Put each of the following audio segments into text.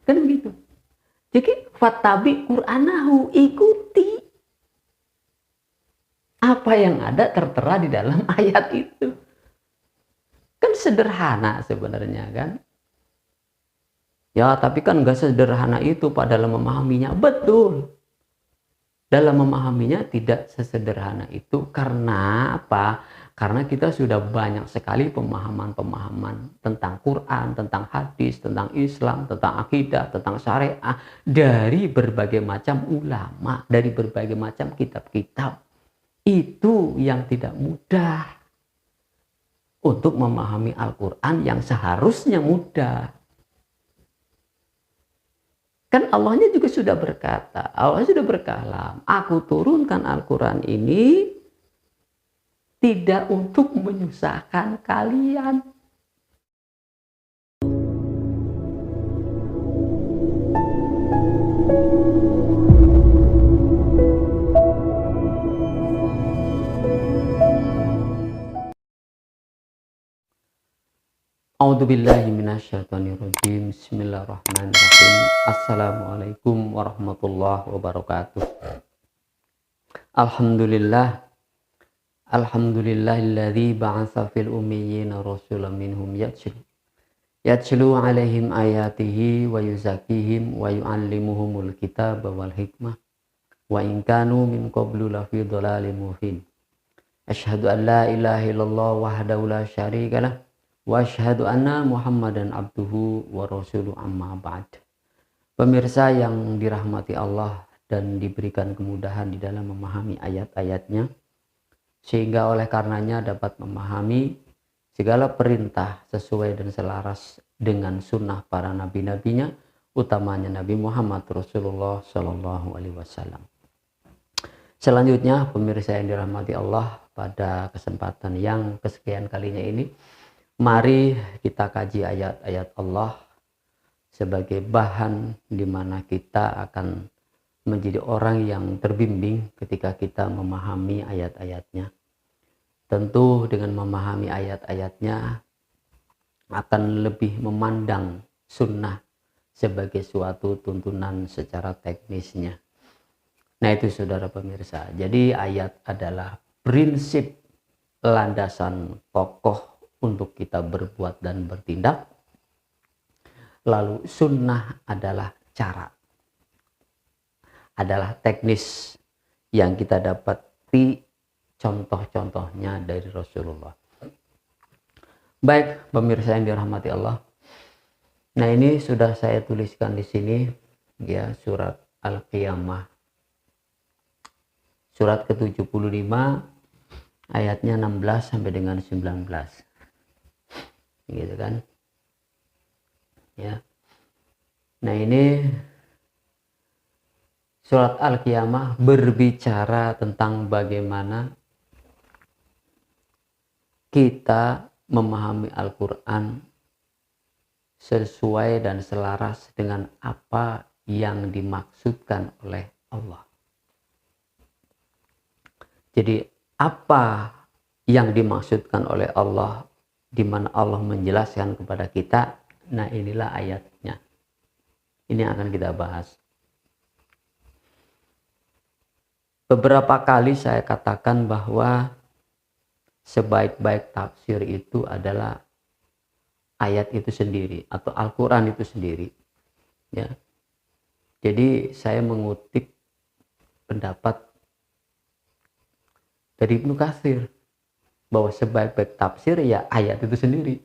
Kan begitu. Jadi fattabi Qur'anahu, ikuti apa yang ada tertera di dalam ayat itu. Kan sederhana sebenarnya kan. Ya, tapi kan nggak sederhana itu Pak dalam memahaminya. Betul. Dalam memahaminya tidak sesederhana itu. Karena apa? Karena kita sudah banyak sekali pemahaman-pemahaman tentang Quran, tentang hadis, tentang Islam, tentang akidah, tentang syariah dari berbagai macam ulama, dari berbagai macam kitab-kitab. Itu yang tidak mudah untuk memahami Al-Quran yang seharusnya mudah. Kan Allahnya juga sudah berkata, Allah sudah berkalam, aku turunkan Al-Quran ini tidak untuk menyusahkan kalian. A'udzubillahi minasyaitonirrajim. Bismillahirrahmanirrahim. Assalamualaikum warahmatullahi wabarakatuh. Alhamdulillah. Alhamdulillahilladzi ba'atsa fil ummiyina rasulan minhum yatlu alaihim ayatihi wa yuzakkihim wa yu'allimuhumul kitaba wal hikmah wa in kanu min qablu lafi dhalalin mubin. Asyhadu an la ilaha illallah wahdahu la syarikalah wa asyhadu anna Muhammadan abduhu wa rasuluhu amma ba'd. Pemirsa yang dirahmati Allah dan diberikan kemudahan di dalam memahami ayat-ayatnya, sehingga oleh karenanya dapat memahami segala perintah sesuai dan selaras dengan sunnah para nabi-nabinya, utamanya Nabi Muhammad Rasulullah Shallallahu Alaihi Wasallam. Selanjutnya, pemirsa yang dirahmati Allah, pada kesempatan yang kesekian kalinya ini, mari kita kaji ayat-ayat Allah sebagai bahan di mana kita akan menjadi orang yang terbimbing ketika kita memahami ayat-ayatnya. Tentu dengan memahami ayat-ayatnya akan lebih memandang sunnah sebagai suatu tuntunan secara teknisnya. Nah itu saudara pemirsa, jadi ayat adalah prinsip landasan kokoh untuk kita berbuat dan bertindak. Lalu sunnah adalah cara, adalah teknis yang kita dapati contoh-contohnya dari Rasulullah. Baik pemirsa yang dirahmati Allah. Nah ini sudah saya tuliskan di sini ya, surat Al-Qiyamah. Surat ke-75 ayatnya 16 sampai dengan 19. Gitu kan? Ya. Nah, ini surat Al-Qiyamah berbicara tentang bagaimana kita memahami Al-Qur'an sesuai dan selaras dengan apa yang dimaksudkan oleh Allah. Jadi apa yang dimaksudkan oleh Allah, di mana Allah menjelaskan kepada kita, nah inilah ayatnya. Ini akan kita bahas. Beberapa kali saya katakan bahwa sebaik-baik tafsir itu adalah ayat itu sendiri atau Al-Quran itu sendiri. Ya. Jadi saya mengutip pendapat dari Ibnu Katsir bahwa sebaik-baik tafsir ya ayat itu sendiri.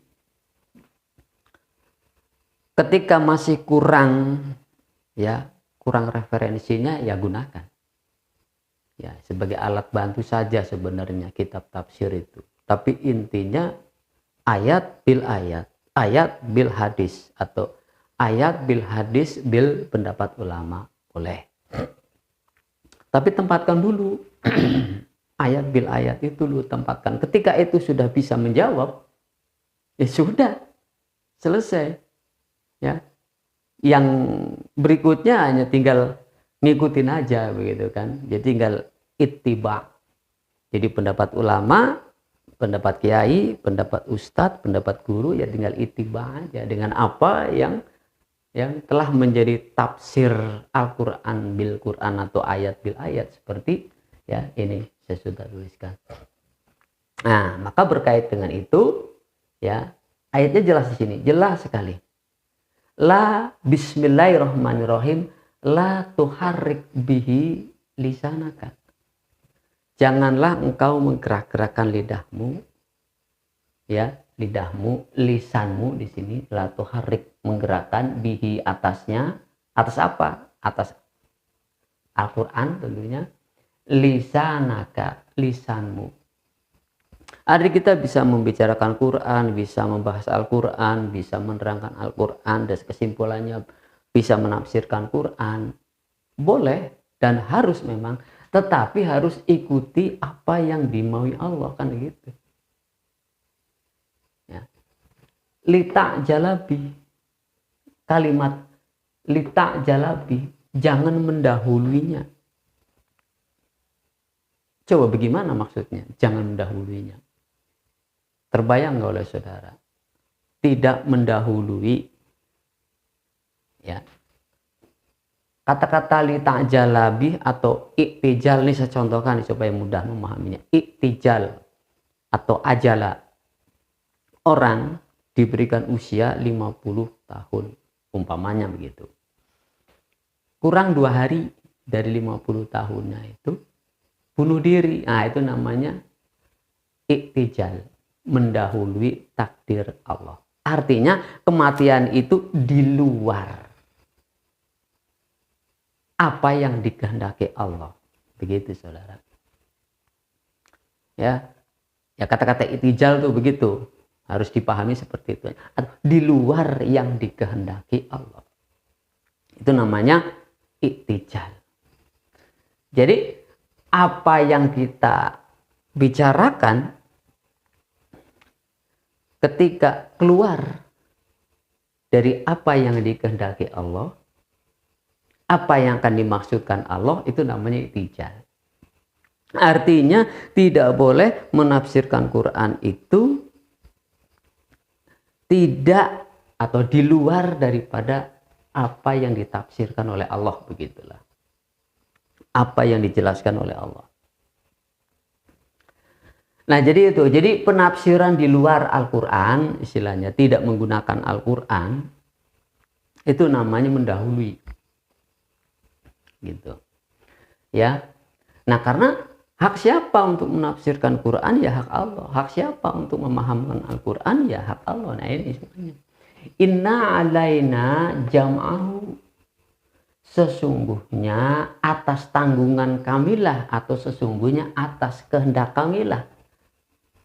Ketika masih kurang referensinya ya gunakan. Ya, sebagai alat bantu saja sebenarnya kitab tafsir itu. Tapi intinya ayat bil ayat, ayat bil hadis atau ayat bil hadis bil pendapat ulama boleh. Tapi tempatkan dulu ayat bil ayat itu lu tempatkan. Ketika itu sudah bisa menjawab, ya sudah selesai. Ya, yang berikutnya hanya tinggal ngikutin aja begitu kan. Jadi tinggal ittiba. Jadi pendapat ulama, pendapat kiai, pendapat ustadz, pendapat guru ya tinggal ittiba aja dengan apa yang yang telah menjadi tafsir Al-Quran bil Quran atau ayat bil ayat, seperti ya ini saya sudah tuliskan. Nah, maka berkait dengan itu ya, ayatnya jelas di sini, jelas sekali. La bismillahirrahmanirrahim, la tuharrik bihi lisanaka. Janganlah engkau menggerak-gerakkan lidahmu, ya, lidahmu, lisanmu di sini, la tuharrik, menggerakkan, bihi, atasnya. Atas apa? Atas Al-Quran tentunya. Lisanaka, lisanmu. Hari kita bisa membicarakan Quran, bisa membahas Al-Quran, bisa menerangkan Al-Quran, dan kesimpulannya bisa menafsirkan Quran. Boleh dan harus memang, tetapi harus ikuti apa yang dimaui Allah, kan gitu. Ya. Lita jalabi, kalimat lita jalabi, jangan mendahulunya. Coba bagaimana maksudnya? Jangan mendahulunya. Terbayang nggak oleh saudara? Tidak mendahului. Ya. Kata-kata li ta'jala bih atau iktijal, ini saya contohkan supaya mudah memahaminya. Iktijal atau ajala. Orang diberikan usia 50 tahun. Umpamanya begitu. Kurang 2 hari dari 50 tahunnya itu bunuh diri. Nah, itu namanya iktijal. Mendahului takdir Allah. Artinya kematian itu di luar apa yang dikehendaki Allah. Begitu saudara. Ya, ya kata-kata iktijal tuh begitu. Harus dipahami seperti itu. Di luar yang dikehendaki Allah. Itu namanya iktijal. Jadi apa yang kita bicarakan ketika keluar dari apa yang dikehendaki Allah, apa yang akan dimaksudkan Allah, itu namanya iktijal. Artinya tidak boleh menafsirkan Quran itu tidak atau di luar daripada apa yang ditafsirkan oleh Allah, begitulah. Apa yang dijelaskan oleh Allah. Nah, jadi itu. Jadi penafsiran di luar Al-Quran, istilahnya tidak menggunakan Al-Quran, itu namanya mendahului. Gitu. Ya. Nah, karena hak siapa untuk menafsirkan Quran? Ya hak Allah. Hak siapa untuk memahamkan Al-Quran? Ya hak Allah. Nah, ini semuanya. Inna alaina jam'ahu. Sesungguhnya atas tanggungan kamilah, atau sesungguhnya atas kehendak kamilah.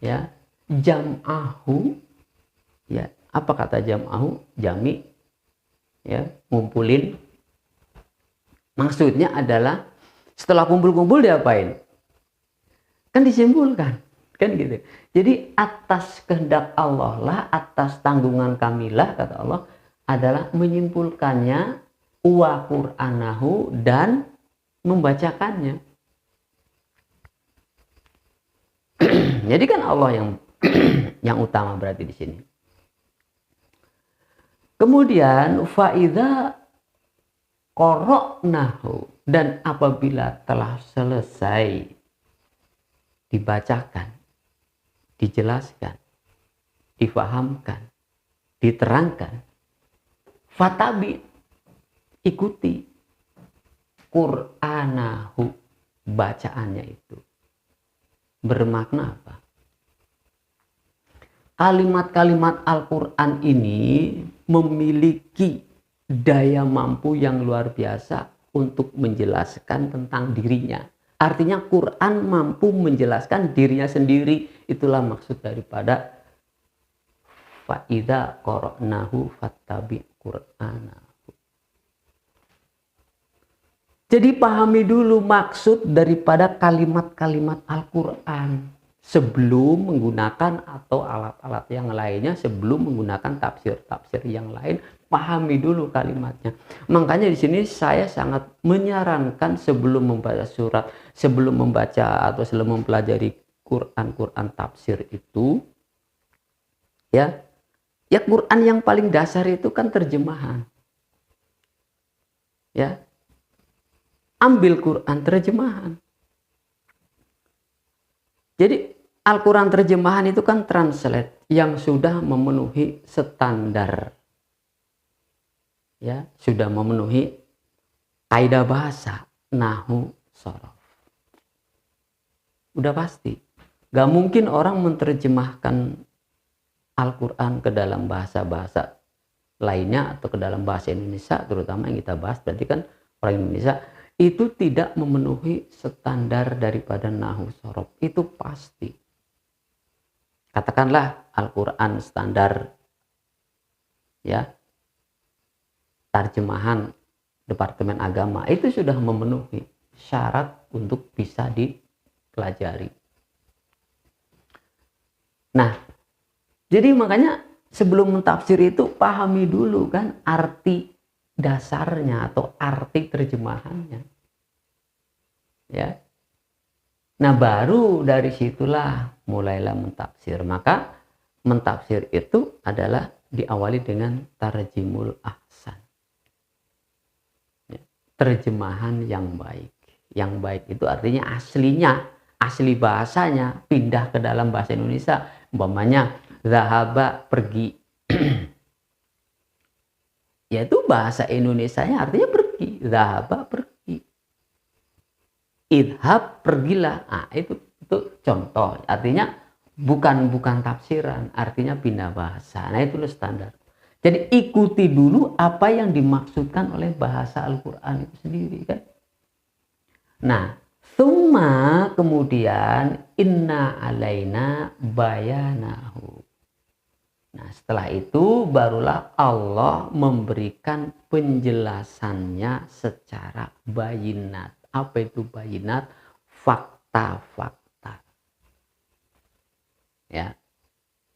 Ya, jam'ahu. Ya, apa kata jam'ahu? Jami. Ya, ngumpulin. Maksudnya adalah setelah kumpul-kumpul diapain? Kan disimpulkan, kan gitu. Jadi atas kehendak Allah lah, atas tanggungan kamilah, kata Allah, adalah menyimpulkannya, wa Qur'anahu, dan membacakannya. Jadi kan Allah yang utama berarti di sini. Kemudian faidza qara'nahu, dan apabila telah selesai dibacakan, dijelaskan, difahamkan, diterangkan, fatabi, ikuti Qur'anahu, bacaannya itu. Bermakna apa? Kalimat-kalimat Al-Quran ini memiliki daya mampu yang luar biasa untuk menjelaskan tentang dirinya. Artinya Quran mampu menjelaskan dirinya sendiri. Itulah maksud daripada fa'idza qara'nahu fattabi' Qur'ana. Jadi pahami dulu maksud daripada kalimat-kalimat Al-Quran sebelum menggunakan atau alat-alat yang lainnya, sebelum menggunakan tafsir-tafsir yang lain, pahami dulu kalimatnya. Makanya di sini saya sangat menyarankan sebelum membaca surat, sebelum membaca atau sebelum mempelajari Quran tafsir itu, ya Quran yang paling dasar itu kan terjemahan. Ya, ambil Quran terjemahan. Jadi Al-Quran terjemahan itu kan translate yang sudah memenuhi standar, ya, sudah memenuhi kaidah bahasa, nahwu, shorof. Udah pasti. Gak mungkin orang menerjemahkan Al-Quran ke dalam bahasa-bahasa lainnya atau ke dalam bahasa Indonesia, terutama yang kita bahas, berarti kan orang Indonesia itu tidak memenuhi standar daripada nahwu shorof. Itu pasti. Katakanlah Al-Quran standar, ya, terjemahan Departemen Agama itu sudah memenuhi syarat untuk bisa dipelajari. Nah, jadi makanya sebelum mentafsir itu pahami dulu kan arti dasarnya atau arti terjemahannya. Ya. Nah, baru dari situlah mulailah mentafsir. Maka mentafsir itu adalah diawali dengan tarjimul ahsan. Ya. Terjemahan yang baik. Yang baik itu artinya aslinya, asli bahasanya pindah ke dalam bahasa Indonesia. Umpamanya zahaba, pergi. Yaitu bahasa Indonesianya artinya pergi. Zahaba, pergi. Idhab, pergilah. Nah, itu contoh. Artinya bukan tafsiran, artinya pindah bahasa. Nah, itu standar. Jadi ikuti dulu apa yang dimaksudkan oleh bahasa Al-Quran itu sendiri kan. Nah, summa kemudian inna alaina bayanahu. Nah, setelah itu barulah Allah memberikan penjelasannya secara bayinat. Apa itu bayinat? Fakta-fakta. Ya.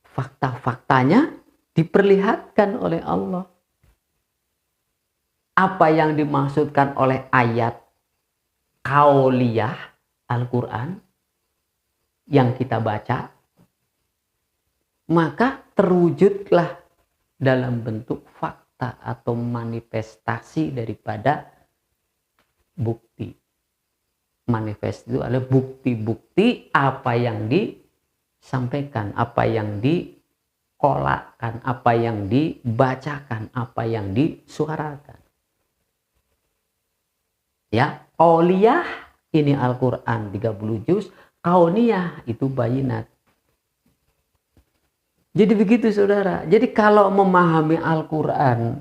Fakta-faktanya diperlihatkan oleh Allah. Apa yang dimaksudkan oleh ayat kauliyah Al-Quran yang kita baca, maka terwujudlah dalam bentuk fakta atau manifestasi daripada bukti. Manifest itu adalah bukti-bukti apa yang disampaikan, apa yang dikolakkan, apa yang dibacakan, apa yang disuarakan. Ya, qauliyah ini Al-Quran 30 juz, kauniyah itu bayinat. Jadi begitu saudara. Jadi kalau memahami Al-Quran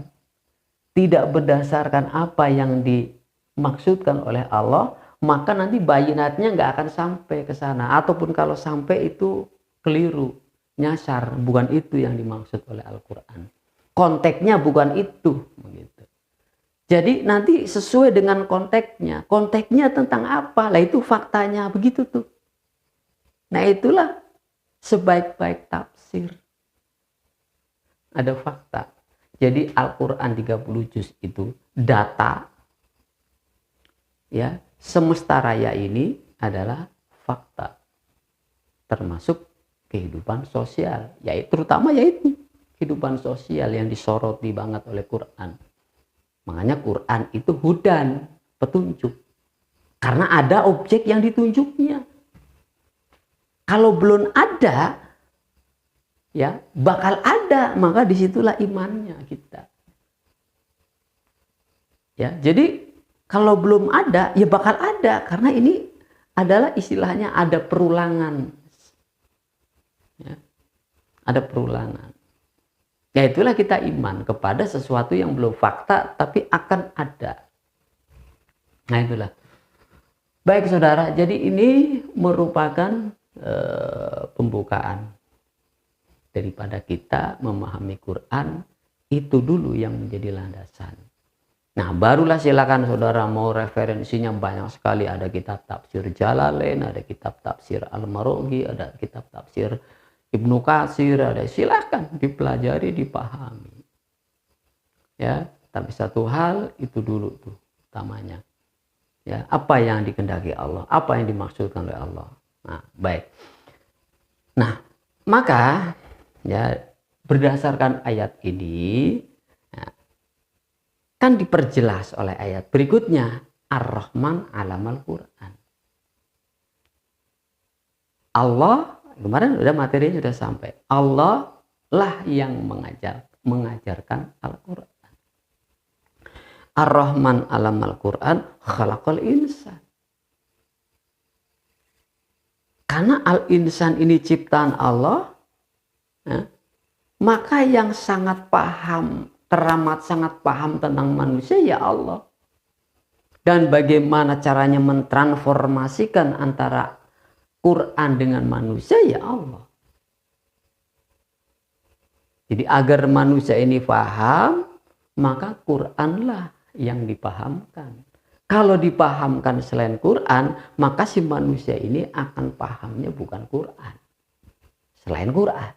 tidak berdasarkan apa yang dimaksudkan oleh Allah, maka nanti bayinatnya nggak akan sampai ke sana. Ataupun kalau sampai itu keliru, nyasar, bukan itu yang dimaksud oleh Al-Quran. Konteksnya bukan itu. Begitu. Jadi nanti sesuai dengan konteksnya. Konteksnya tentang apa? Lah itu faktanya begitu tuh. Nah itulah sebaik-baik tafsir. Ada fakta. Jadi Al-Quran 30 juz itu data. Ya, semesta raya ini adalah fakta. Termasuk kehidupan sosial. Terutama yaitu kehidupan sosial yang disoroti banget oleh Quran. Makanya Quran itu hudan, petunjuk. Karena ada objek yang ditunjuknya. Kalau belum ada, ya bakal ada, maka disitulah imannya kita. Ya, jadi kalau belum ada, ya bakal ada, karena ini adalah istilahnya ada perulangan. Ya, ada perulangan. Ya itulah kita iman kepada sesuatu yang belum fakta tapi akan ada. Nah itulah. Baik saudara, jadi ini merupakan pembukaan daripada kita memahami Quran, itu dulu yang menjadi landasan. Nah barulah silakan saudara mau referensinya banyak sekali, ada kitab tafsir Jalalain, ada kitab tafsir Al-Marughi, ada kitab tafsir Ibnu Katsir, ada, silakan dipelajari, dipahami. Ya, tapi satu hal itu dulu tuh utamanya. Ya, apa yang dikehendaki Allah, apa yang dimaksudkan oleh Allah. Nah, baik. Nah, maka ya berdasarkan ayat ini, ya, Kan diperjelas oleh ayat berikutnya, Ar-Rahman 'alamal Qur'an. Allah, kemarin udah materinya sudah sampai. Allah lah yang mengajarkan Al-Qur'an. Ar-Rahman 'alamal Qur'an khalaqal insan. Karena al-insan ini ciptaan Allah, ya, maka yang sangat paham, teramat sangat paham tentang manusia ya Allah. Dan bagaimana caranya mentransformasikan antara Quran dengan manusia ya Allah. Jadi agar manusia ini paham, maka Quranlah yang dipahamkan. Kalau dipahamkan selain Quran, maka si manusia ini akan pahamnya bukan Quran, selain Quran.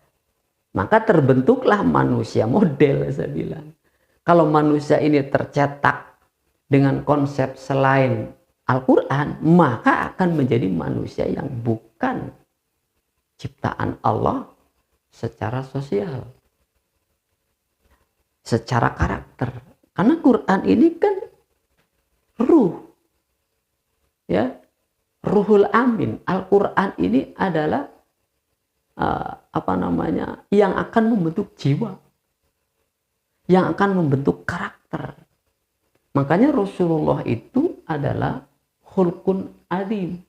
Maka terbentuklah manusia model, saya bilang. Kalau manusia ini tercetak dengan konsep selain Al-Quran, maka akan menjadi manusia yang bukan ciptaan Allah secara sosial, secara karakter. Karena Quran ini kan ruh, ya, ruhul amin. Al-Quran ini adalah yang akan membentuk jiwa, yang akan membentuk karakter. Makanya Rasulullah itu adalah khulqun azim,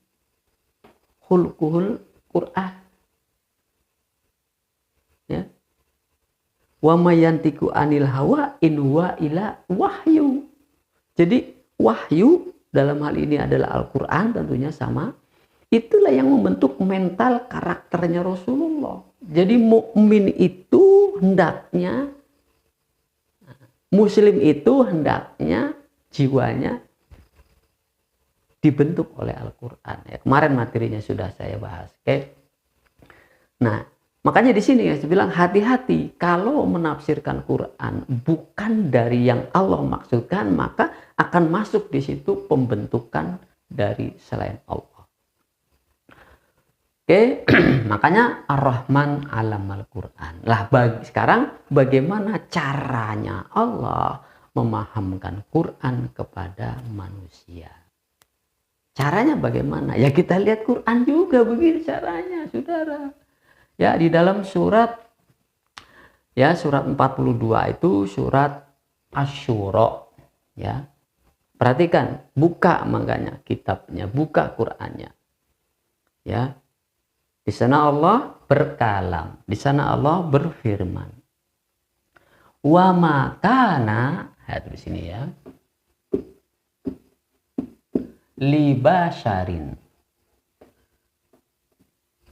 khulquhul Quran, ya. Wa mayantiku anil hawa in huwa ila wahyu. Jadi wahyu dalam hal ini adalah Al-Quran, tentunya sama. Itulah yang membentuk mental karakternya Rasulullah. Jadi mukmin itu hendaknya, muslim itu hendaknya jiwanya dibentuk oleh Al-Quran. Ya, kemarin materinya sudah saya bahas. Oke. Nah, makanya di sini saya bilang hati-hati kalau menafsirkan Quran bukan dari yang Allah maksudkan, maka akan masuk di situ pembentukan dari selain Allah. Oke, makanya Ar-Rahman 'alamal Qur'an. Lah sekarang bagaimana caranya Allah memahamkan Quran kepada manusia? Caranya bagaimana? Ya kita lihat Quran juga begini caranya, Saudara. Ya, di dalam surat 42 itu surat Asy-Syura, ya. Perhatikan, buka makanya kitabnya, buka Qur'annya. Ya. Di sana Allah berkalam, di sana Allah berfirman. Wa makana, di sini ya. Libasharin.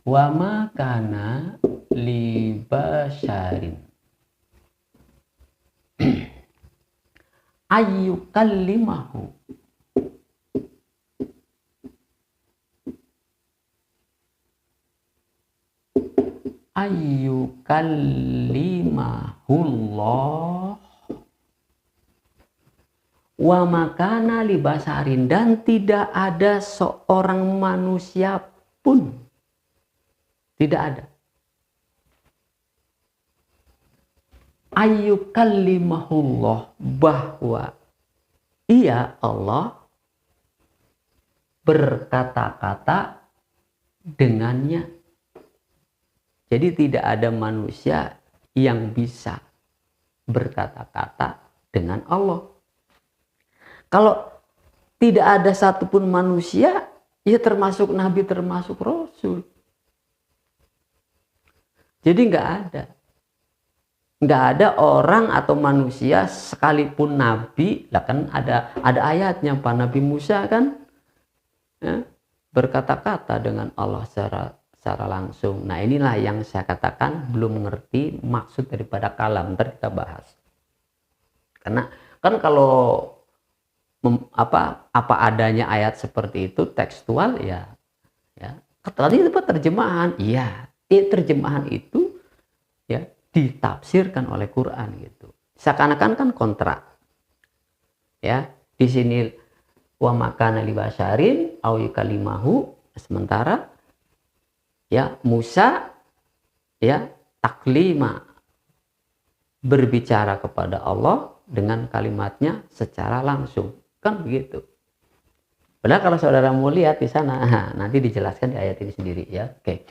Wa makana libasharin. Ayyukallimahu. Ayyukallimahullah wa makana libasarin, dan tidak ada seorang manusia pun, tidak ada, ayyukallimahullah, bahwa ia Allah berkata-kata dengannya. Jadi tidak ada manusia yang bisa berkata-kata dengan Allah. Kalau tidak ada satupun manusia, ya termasuk Nabi, termasuk Rasul. Jadi nggak ada. Nggak ada orang atau manusia sekalipun Nabi, lah kan ada ayatnya Pak, Nabi Musa kan ya, berkata-kata dengan Allah secara langsung. Nah inilah yang saya katakan belum mengerti maksud daripada kalam. Ntar kita bahas. Karena kan kalau apa adanya ayat seperti itu tekstual ya. Tadi itu terjemahan. Iya, terjemahan itu ya ditafsirkan oleh Quran gitu. Seakan-akan kan kontrak. Ya, di sini wa makana libasharin au yukalimahu, sementara ya Musa ya taklima, berbicara kepada Allah dengan kalimatnya secara langsung. Kan begitu. Padahal kalau saudara mau lihat di sana, nanti dijelaskan di ayat ini sendiri ya. Oke.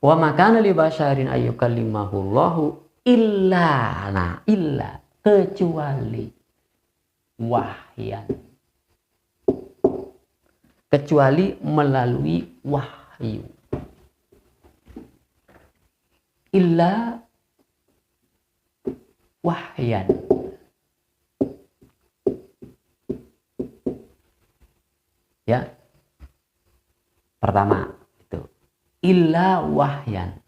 Wa makana li basyarin ayyukallimahullahu illa. Nah, illa kecuali wahyan. Kecuali melalui wahyu. Illa wahyan. Ya. Pertama itu illa wahyan.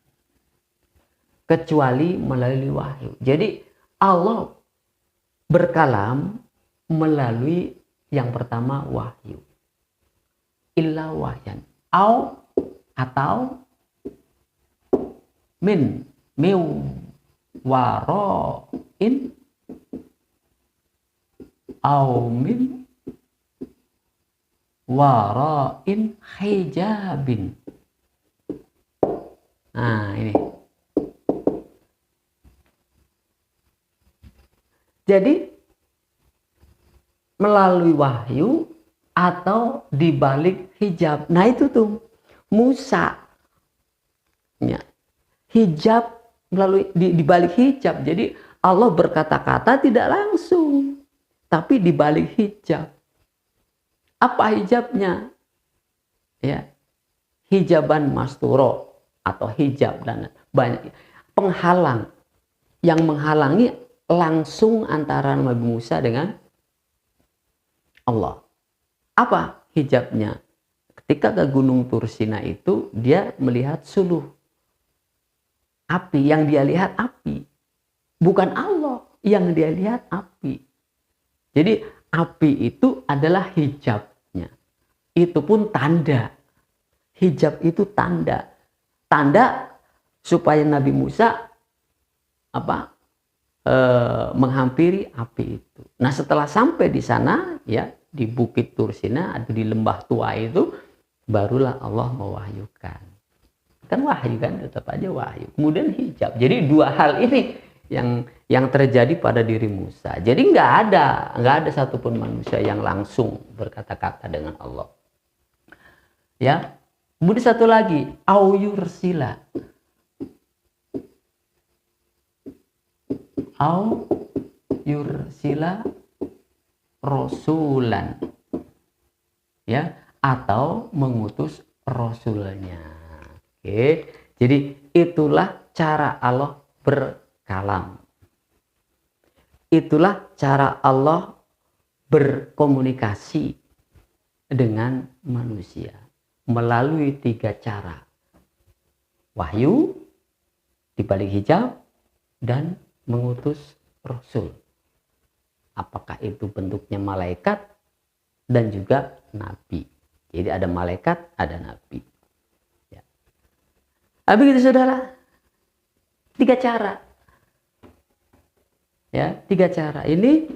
Kecuali melalui wahyu. Jadi Allah berkalam melalui yang pertama wahyu. Illa wahyan. Atau min waro'in au min wara'in hijabin. Nah, ini. Jadi melalui wahyu atau di balik hijab. Nah, itu tuh Musa. Ya. Hijab melalui di balik hijab. Jadi Allah berkata-kata tidak langsung, tapi di balik hijab. Apa hijabnya? Ya. Hijaban masturo atau hijab dan banyak penghalang yang menghalangi langsung antara Nabi Musa dengan Allah. Apa hijabnya? Ketika ke Gunung Tursina itu dia melihat suluh api, yang dia lihat api. Bukan Allah yang dia lihat api. Jadi api itu adalah hijabnya. Itu pun tanda. Hijab itu tanda. Tanda supaya Nabi Musa menghampiri api itu. Nah, setelah sampai di sana ya, di Bukit Tursina atau di lembah tua itu, barulah Allah mewahyukan. Kan wahyu kan, tetap aja wahyu. Kemudian hijab. Jadi dua hal ini yang terjadi pada diri Musa. Jadi nggak ada satupun manusia yang langsung berkata-kata dengan Allah. Ya. Kemudian satu lagi, au yursila. Au yursila rasulan. Ya, atau mengutus rasulnya. Oke. Jadi itulah cara Allah berkalam. Itulah cara Allah berkomunikasi dengan manusia melalui 3 cara. Wahyu, di balik hijab, dan mengutus rasul. Apakah itu bentuknya malaikat dan juga nabi. Jadi ada malaikat, ada nabi. Ya. Begitu saudara. 3 cara. Ya, 3 cara. Ini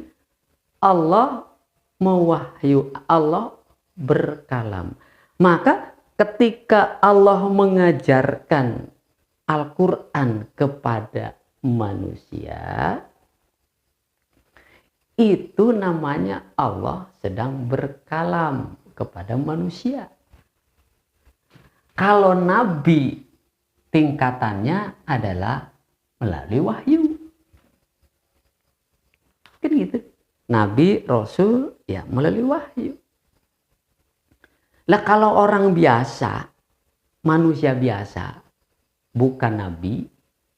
Allah mewahyu, Allah berkalam. Maka ketika Allah mengajarkan Al-Quran kepada manusia, itu namanya Allah sedang berkalam kepada manusia. Kalau nabi tingkatannya adalah melalui wahyu. Kan gitu. Nabi, Rasul, ya melalui wahyu. Lah kalau orang biasa, manusia biasa, bukan nabi,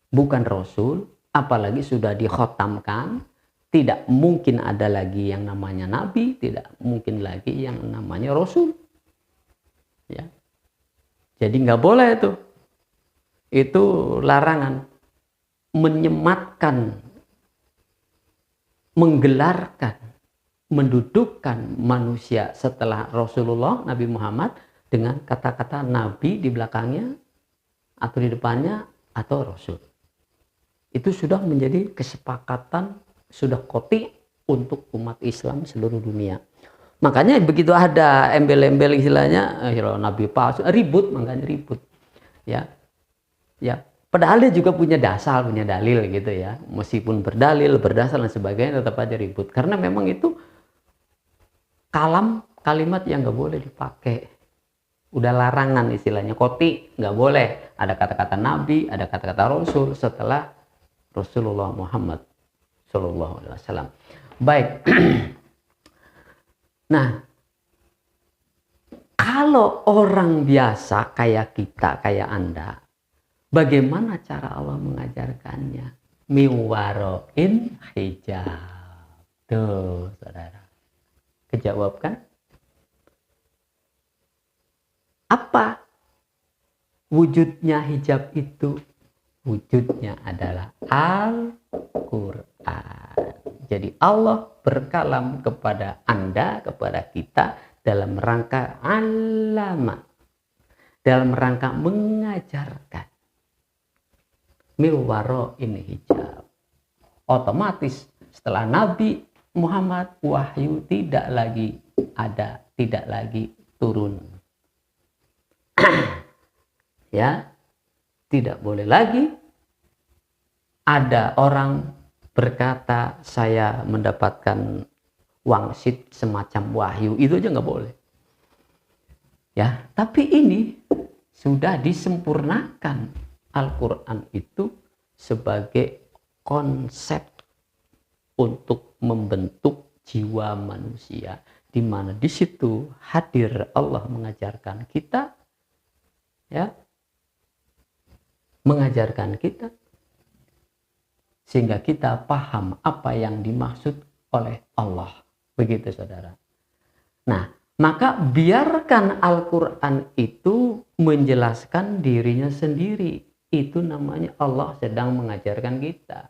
bukan rasul, apalagi sudah dikhotamkan, tidak mungkin ada lagi yang namanya nabi, tidak mungkin lagi yang namanya rasul. Ya. Jadi nggak boleh itu. Itu larangan. Menyematkan, menggelarkan, mendudukkan manusia setelah Rasulullah Nabi Muhammad dengan kata-kata nabi di belakangnya atau di depannya atau rasul. Itu sudah menjadi kesepakatan, sudah qati untuk umat Islam seluruh dunia. Makanya begitu ada embel-embel istilahnya nabi palsu, ribut, makanya ribut. Ya. Ya, Padahal dia juga punya dasar, punya dalil gitu ya. Meskipun berdalil, berdasar dan sebagainya tetap aja ribut. Karena memang itu kalimat yang nggak boleh dipakai. Udah larangan istilahnya. Qati nggak boleh. Ada kata-kata Nabi, ada kata-kata Rasul setelah Rasulullah Muhammad Shallallahu Alaihi Wasallam. Baik. Nah, kalau orang biasa kayak kita, kayak Anda, bagaimana cara Allah mengajarkannya? Miwaroin hijab. Tuh, saudara. Kejawab kan? Apa wujudnya hijab itu? Wujudnya adalah Al-Quran. Jadi Allah berkalam kepada Anda, kepada kita dalam rangka alama, dalam rangka mengajarkan. Milwaro ini hijab. Otomatis setelah Nabi Muhammad wahyu tidak lagi ada, tidak lagi turun. Ya, tidak boleh lagi ada orang berkata saya mendapatkan wangsit semacam wahyu, itu aja nggak boleh. Ya, tapi ini sudah disempurnakan. Al-Quran itu sebagai konsep untuk membentuk jiwa manusia, di mana di situ hadir Allah mengajarkan kita, ya, mengajarkan kita sehingga kita paham apa yang dimaksud oleh Allah. Begitu saudara. Nah, maka biarkan Al-Quran itu menjelaskan dirinya sendiri. Itu namanya Allah sedang mengajarkan kita.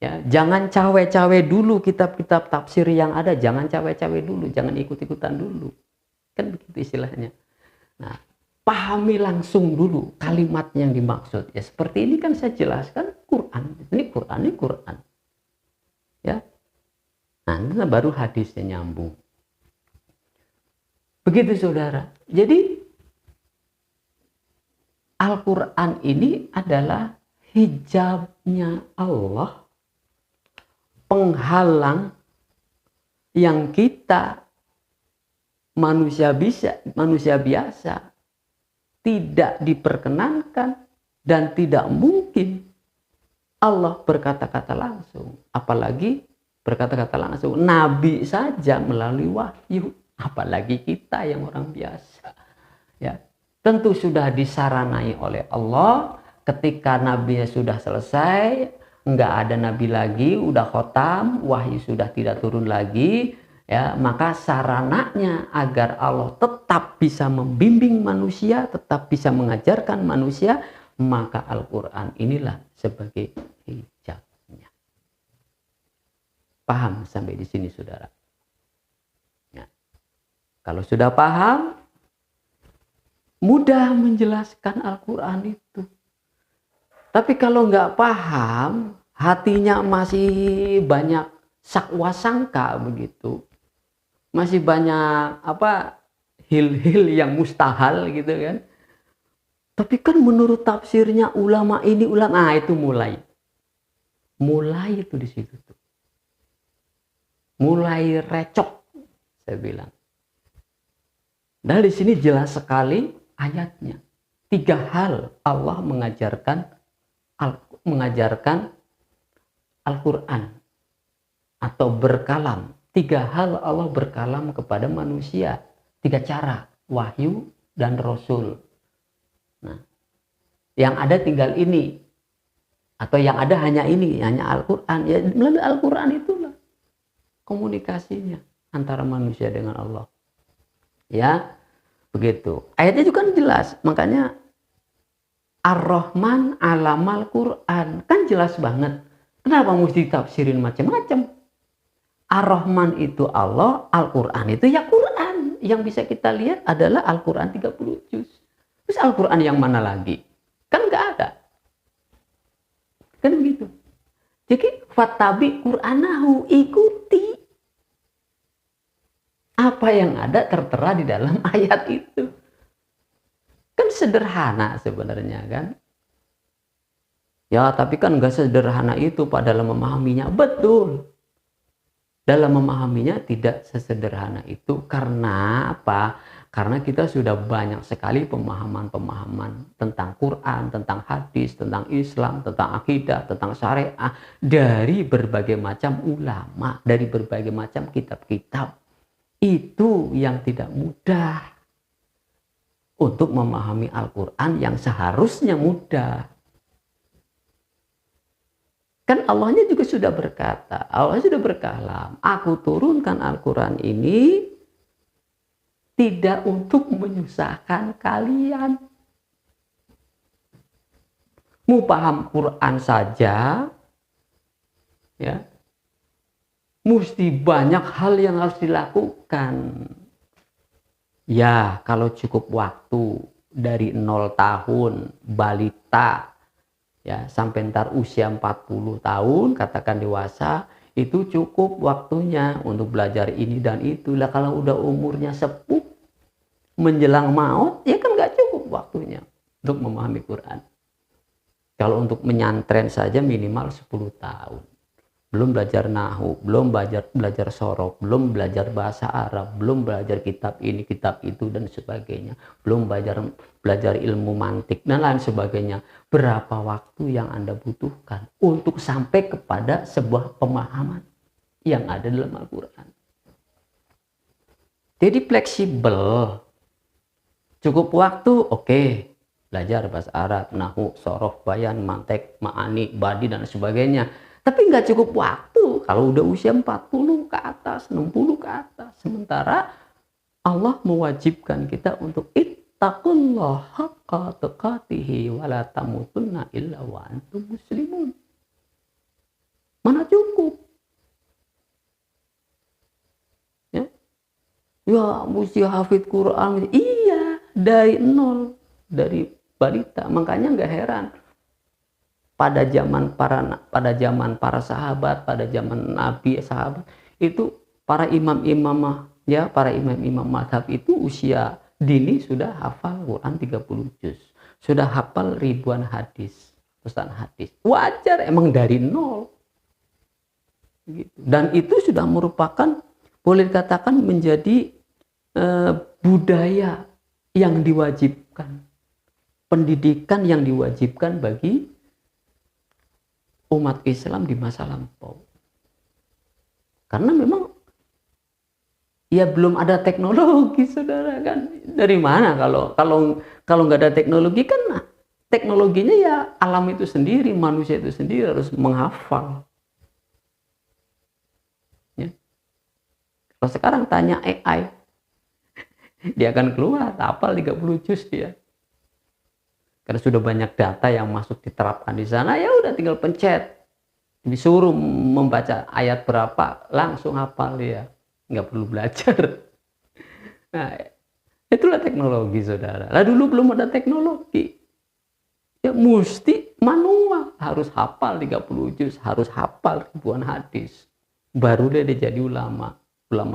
Ya, jangan cawe-cawe dulu kitab-kitab tafsir yang ada. Jangan cawe-cawe dulu, jangan ikut-ikutan dulu. Kan begitu istilahnya. Nah, pahami langsung dulu kalimat yang dimaksud. Ya, seperti ini kan saya jelaskan Quran. Ini Quran, ini Quran. Ya. Nah, baru hadisnya nyambung. Begitu saudara. Jadi Al-Quran ini adalah hijabnya Allah, penghalang yang kita manusia biasa tidak diperkenankan dan tidak mungkin Allah berkata-kata langsung, apalagi berkata-kata langsung. Nabi saja melalui wahyu, apalagi kita yang orang biasa. Ya, tentu sudah disaranai oleh Allah. Ketika nabinya sudah selesai, nggak ada nabi lagi, udah khotam, wahyu sudah tidak turun lagi, ya, maka sarananya agar Allah tetap bisa membimbing manusia, tetap bisa mengajarkan manusia, maka Al-Quran inilah sebagai hijabnya. Paham sampai di sini saudara? Ya. Kalau sudah paham, mudah menjelaskan Al-Quran itu. Tapi kalau nggak paham, hatinya masih banyak sakwa-sangka begitu. Masih banyak hil-hil yang mustahil gitu kan. Tapi kan menurut tafsirnya ulama ini, itu mulai. Mulai itu di situ tuh. Mulai recok, saya bilang. Dan di sini jelas sekali ayatnya. 3 hal Allah mengajarkan Al-Quran atau berkalam. 3 hal Allah berkalam kepada manusia. 3 cara, wahyu dan rasul. Nah, yang ada tinggal ini, atau yang ada hanya ini, hanya Al-Quran. Ya, melalui Al-Quran itulah komunikasinya antara manusia dengan Allah. Ya, begitu. Ayatnya juga jelas, makanya Ar-Rahman alamal Quran, kan jelas banget. Kenapa mesti tafsirin macam-macam? Ar-Rahman itu Allah, Al-Quran itu ya Quran. Yang bisa kita lihat adalah Al-Quran 30 juz. Terus Al-Quran yang mana lagi? Kan nggak ada. Kan begitu. Jadi fatabi Qur'anahu, ikuti apa yang ada tertera di dalam ayat itu. Kan sederhana sebenarnya kan. Ya, tapi kan nggak sederhana itu Pak dalam memahaminya. Betul. Dalam memahaminya tidak sesederhana itu. Karena apa? Karena kita sudah banyak sekali pemahaman-pemahaman tentang Quran, tentang hadis, tentang Islam, tentang akidah, tentang syariah dari berbagai macam ulama, dari berbagai macam kitab-kitab. Itu yang tidak mudah untuk memahami Al-Quran yang seharusnya mudah. Kan Allahnya juga sudah berkata, Allah sudah berkalam, aku turunkan Al-Quran ini tidak untuk menyusahkan kalian. Mau paham Quran saja, ya, mesti banyak hal yang harus dilakukan. Ya, kalau cukup waktu dari 0 tahun, balita, ya sampai ntar usia 40 tahun katakan dewasa, itu cukup waktunya untuk belajar ini dan itu. Lah kalau udah umurnya sepuh menjelang maut, ya kan nggak cukup waktunya untuk memahami Quran. Kalau untuk menyantren saja minimal 10 tahun, belum belajar nahu, belum belajar sorok, belum belajar bahasa Arab, belum belajar kitab ini, kitab itu dan sebagainya, belum belajar ilmu mantik dan lain sebagainya. Berapa waktu yang Anda butuhkan untuk sampai kepada sebuah pemahaman yang ada dalam Al-Quran? Jadi fleksibel, cukup waktu, oke, belajar bahasa Arab, nahu, sorok, bayan, mantek, ma'ani, badi dan sebagainya. Tapi nggak cukup waktu kalau udah usia 40 ke atas, 60 ke atas. Sementara Allah mewajibkan kita untuk ittaqullah haqqa tuqatihi wa la tamutunna illa wa antum muslimun. Mana cukup? Ya, ya mesti hafid Quran. Iya, dari nol, dari balita. Makanya nggak heran pada zaman para sahabat, pada zaman Nabi sahabat itu para imam-imam, ya, para imam-imam mazhab itu usia dini sudah hafal Quran 30 juz, sudah hafal ribuan hadis, pesan hadis. Wajar, emang dari nol gitu. Dan itu sudah merupakan, boleh dikatakan menjadi budaya yang diwajibkan, pendidikan yang diwajibkan bagi umat Islam di masa lampau. Karena memang ya belum ada teknologi, saudara, kan. Dari mana kalau nggak ada teknologi, kan teknologinya ya alam itu sendiri, manusia itu sendiri harus menghafal. Ya. Kalau sekarang tanya AI, dia akan keluar hafal 30 juz dia. Karena sudah banyak data yang masuk diterapkan di sana, ya udah tinggal pencet, disuruh membaca ayat berapa, langsung hafal dia, nggak perlu belajar. Nah, itulah teknologi, saudara. Lah dulu belum ada teknologi, ya mesti manual, harus hafal 30 juz, harus hafal ribuan hadis, baru dia jadi ulama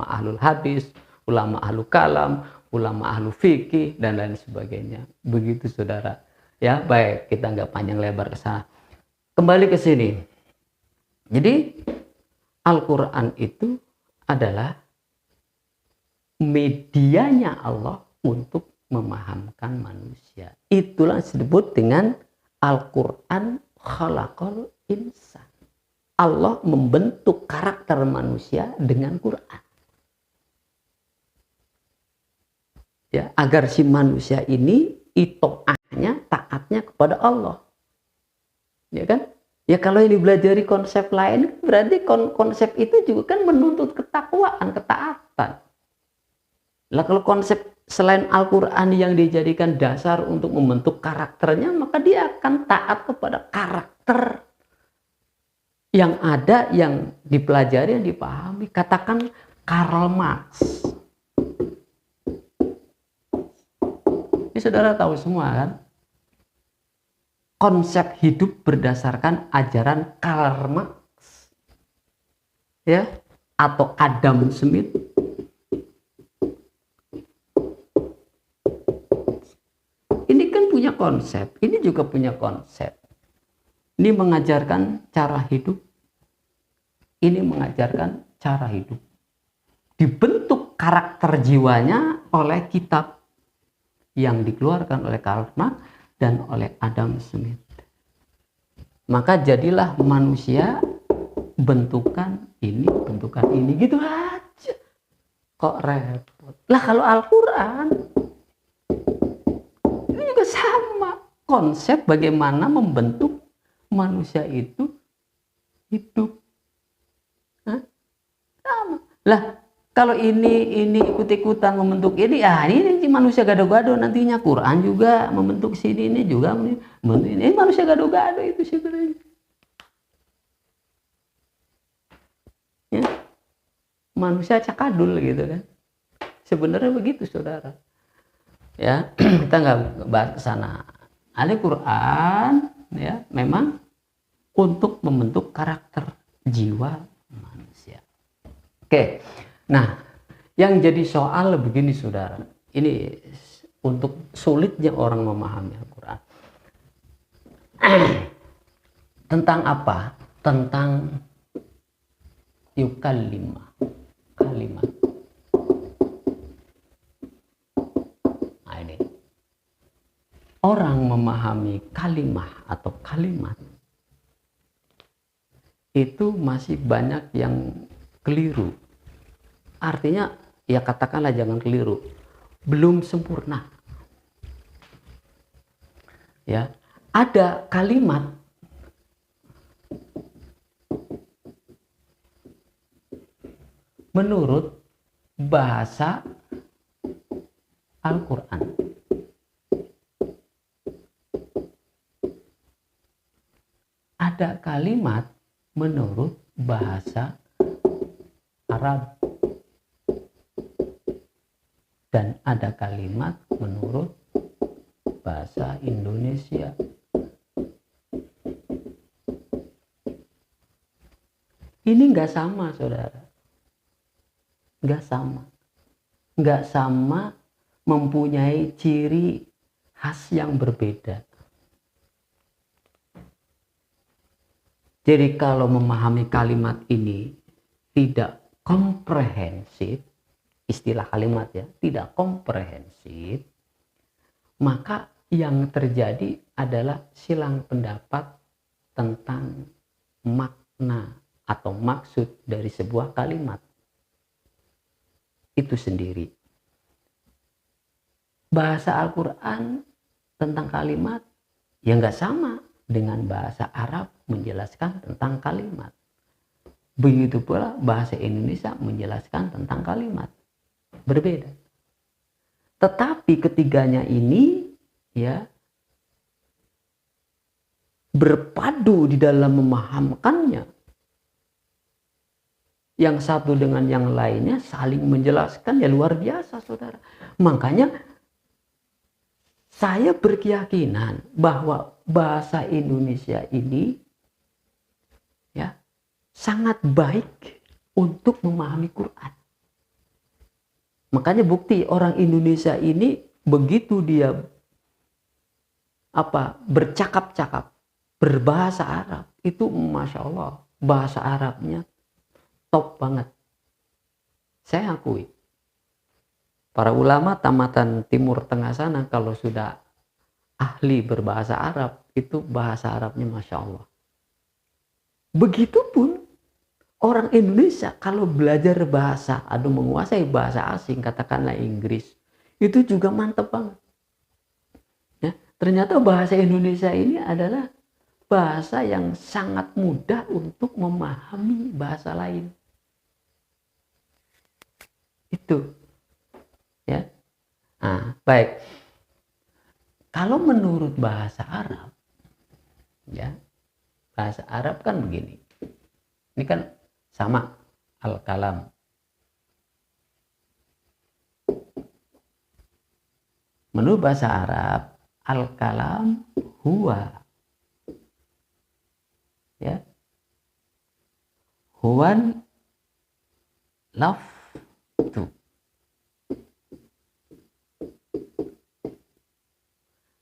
ahlul hadis, ulama ahlu kalam, ulama ahlu fikih dan lain sebagainya. Begitu, saudara. Ya, baik, kita nggak panjang lebar ke sana. Kembali ke sini. Jadi, Al-Quran itu adalah medianya Allah untuk memahamkan manusia. Itulah disebut dengan Al-Quran khalaqal insan. Allah membentuk karakter manusia dengan Quran. Ya, agar si manusia ini itoahnya, taatnya kepada Allah, ya kan? Ya kalau ini belajari konsep lain, berarti konsep itu juga kan menuntut ketakwaan, ketaatan. Lah kalau konsep selain Al-Quran yang dijadikan dasar untuk membentuk karakternya, maka dia akan taat kepada karakter yang ada, yang dipelajari, yang dipahami. Katakan Karl Marx. Ini saudara tahu semua kan? Konsep hidup berdasarkan ajaran Karl Marx, ya, atau Adam Smith. Ini kan punya konsep, ini juga punya konsep. Ini mengajarkan cara hidup. Ini mengajarkan cara hidup. Dibentuk karakter jiwanya oleh kitab yang dikeluarkan oleh Karl Marx dan oleh Adam Smith. Maka jadilah manusia bentukan ini gitu aja. Kok repot? Lah kalau Al-Quran ini juga sama. Konsep bagaimana membentuk manusia itu hidup. Hah? Sama. Lah kalau ini ikut-ikutan membentuk ini manusia gado-gado, nantinya Quran juga membentuk sini, ini juga ini manusia gado-gado itu sebenarnya. Ya. Manusia cakadul gitu kan. Sebenarnya begitu saudara. Ya, kita nggak bahas ke sana. Al-Quran ya memang untuk membentuk karakter jiwa manusia. Oke. Nah, yang jadi soal begini saudara. Ini untuk sulitnya orang memahami Al-Quran. Tentang apa? Tentang kalimat. Nah, ini. Orang memahami kalimat atau kalimat itu masih banyak yang keliru. Artinya ya katakanlah jangan keliru, belum sempurna. Ya, ada kalimat menurut bahasa Al-Quran. Ada kalimat menurut bahasa Arab. Dan ada kalimat menurut bahasa Indonesia. Ini nggak sama, saudara. Nggak sama. Nggak sama, mempunyai ciri khas yang berbeda. Jadi kalau memahami kalimat ini tidak komprehensif, istilah kalimat ya, tidak komprehensif, maka yang terjadi adalah silang pendapat tentang makna atau maksud dari sebuah kalimat itu sendiri. Bahasa Al-Quran tentang kalimat ya nggak sama dengan bahasa Arab menjelaskan tentang kalimat. Begitu pula bahasa Indonesia menjelaskan tentang kalimat. Berbeda. Tetapi ketiganya ini ya berpadu di dalam memahamkannya. Yang satu dengan yang lainnya saling menjelaskan ya luar biasa saudara. Makanya saya berkeyakinan bahwa bahasa Indonesia ini ya sangat baik untuk memahami Quran. Makanya bukti orang Indonesia ini begitu dia bercakap-cakap berbahasa Arab itu Masya Allah bahasa Arabnya top banget. Saya akui para ulama tamatan Timur Tengah sana kalau sudah ahli berbahasa Arab itu bahasa Arabnya Masya Allah. Begitupun orang Indonesia kalau belajar bahasa atau menguasai bahasa asing, katakanlah Inggris, itu juga mantep banget. Ya, ternyata bahasa Indonesia ini adalah bahasa yang sangat mudah untuk memahami bahasa lain. Itu, ya. Nah, baik. Kalau menurut bahasa Arab, ya, bahasa Arab kan begini. Ini kan sama al-kalam. Menurut bahasa Arab, al-kalam huwa. Ya. Huwan lafzu.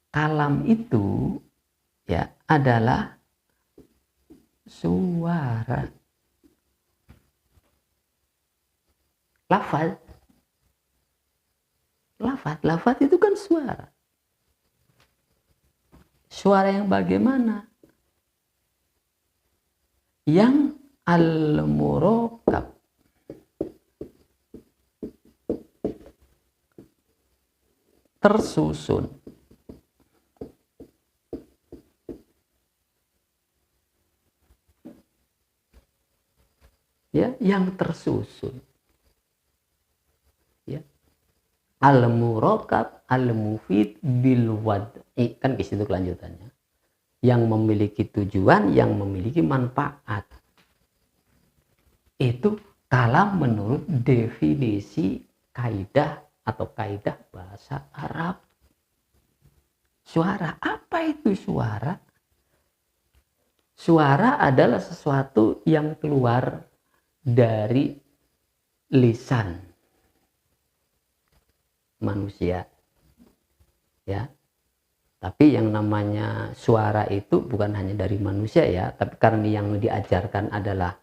Kalam itu ya adalah suara. Lafaz. Lafaz itu kan suara. Suara yang bagaimana? Yang al-murakkab. Tersusun. Ya, yang tersusun. Ya. Al-murakkab al-mufid bil wad'i, kan ke situ kelanjutannya. Yang memiliki tujuan, yang memiliki manfaat. Itu kalam menurut definisi kaidah atau kaidah bahasa Arab. Suara, apa itu suara? Suara adalah sesuatu yang keluar dari lisan manusia. Ya. Tapi yang namanya suara itu bukan hanya dari manusia ya, tapi karena yang diajarkan adalah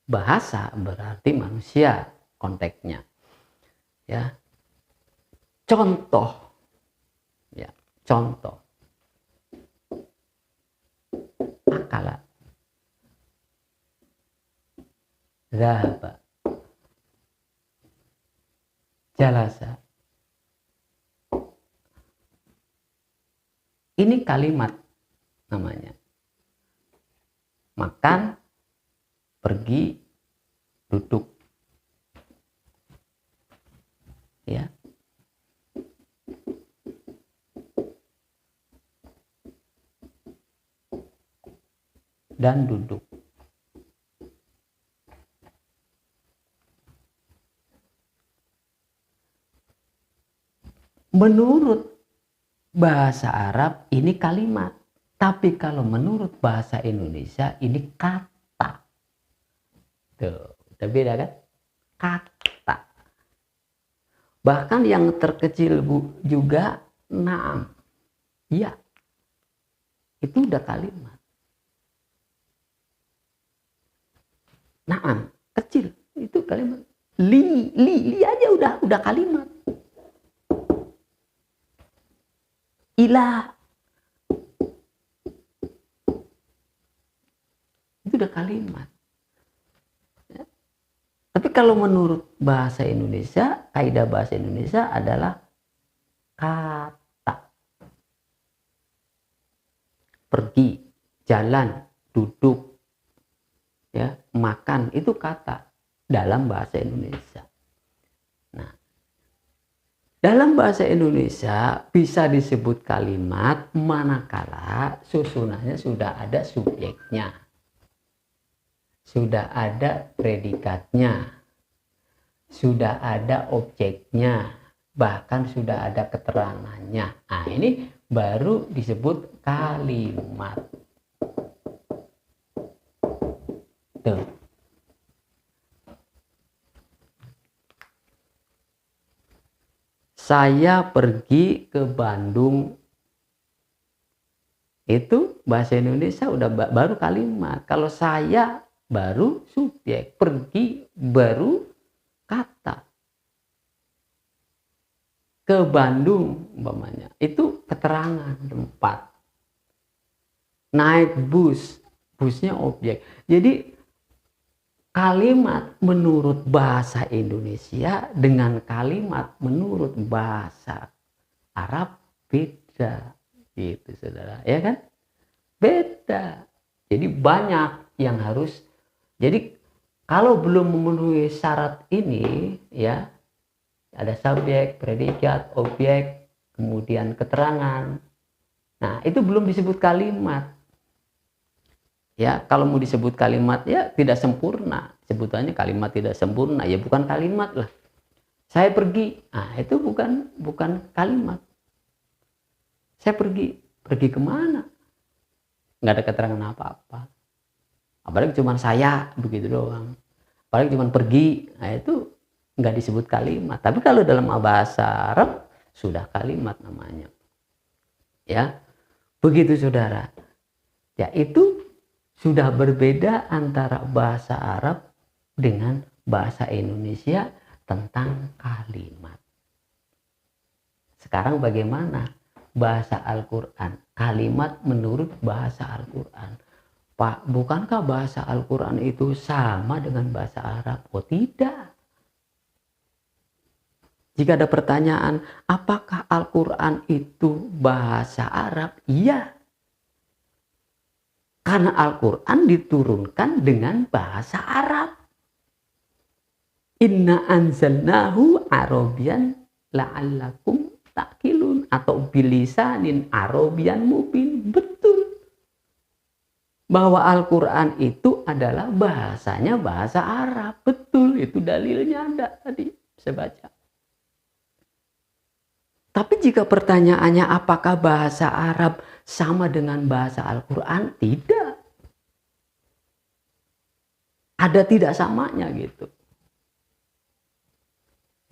bahasa, berarti manusia konteksnya. Ya. Contoh. Ya, contoh. Akala. Zahaba. Jalasa. Ini kalimat namanya. Makan, pergi, duduk. Ya. Dan duduk. Menurut bahasa Arab ini kalimat, tapi kalau menurut bahasa Indonesia ini kata. Tuh, udah beda kan? Kata. Bahkan yang terkecil juga naam. Iya. Itu udah kalimat. Naam, kecil itu kalimat. Li aja udah kalimat. Ilah. Itu udah kalimat. Ya. Tapi kalau menurut bahasa Indonesia, kaidah bahasa Indonesia adalah kata. Pergi, jalan, duduk, ya, makan, itu kata dalam bahasa Indonesia. Nah, dalam bahasa Indonesia bisa disebut kalimat manakala susunannya sudah ada subjeknya, sudah ada predikatnya, sudah ada objeknya, bahkan sudah ada keterangannya. Nah, ini baru disebut kalimat. Tuh. Saya pergi ke Bandung. Itu bahasa Indonesia udah baru kalimat. Kalau saya baru subjek, pergi baru kata. Ke Bandung umpamanya, itu keterangan tempat. Naik bus, busnya objek. Jadi kalimat menurut bahasa Indonesia dengan kalimat menurut bahasa Arab beda. Gitu saudara, ya kan? Beda. Jadi banyak yang harus. Jadi kalau belum memenuhi syarat ini, ya, ada subjek, predikat, objek, kemudian keterangan. Nah, itu belum disebut kalimat. Ya, kalau mau disebut kalimat ya tidak sempurna. Sebutannya kalimat tidak sempurna, ya bukan kalimat lah. Saya pergi. Nah, itu bukan kalimat. Saya pergi kemana? Nggak ada keterangan apa-apa. Apalagi cuma saya begitu doang. Apalagi cuma pergi. Nah, itu nggak disebut kalimat. Tapi kalau dalam bahasa Arab sudah kalimat namanya. Ya, begitu saudara. Ya, itu sudah berbeda antara bahasa Arab dengan bahasa Indonesia tentang kalimat. Sekarang bagaimana bahasa Al-Quran? Kalimat menurut bahasa Al-Quran. Pak, bukankah bahasa Al-Quran itu sama dengan bahasa Arab? Oh tidak. Jika ada pertanyaan, apakah Al-Quran itu bahasa Arab? Iya. Karena Al-Quran diturunkan dengan bahasa Arab. Inna anzalnahu Arabian la'allakum ta'qilun, atau bilisanin Arabian mubin. Betul. Bahwa Al-Quran itu adalah bahasanya bahasa Arab. Betul, itu dalilnya ada tadi. Saya baca. Tapi jika pertanyaannya apakah bahasa Arab sama dengan bahasa Al-Quran? Tidak. Ada tidak samanya gitu.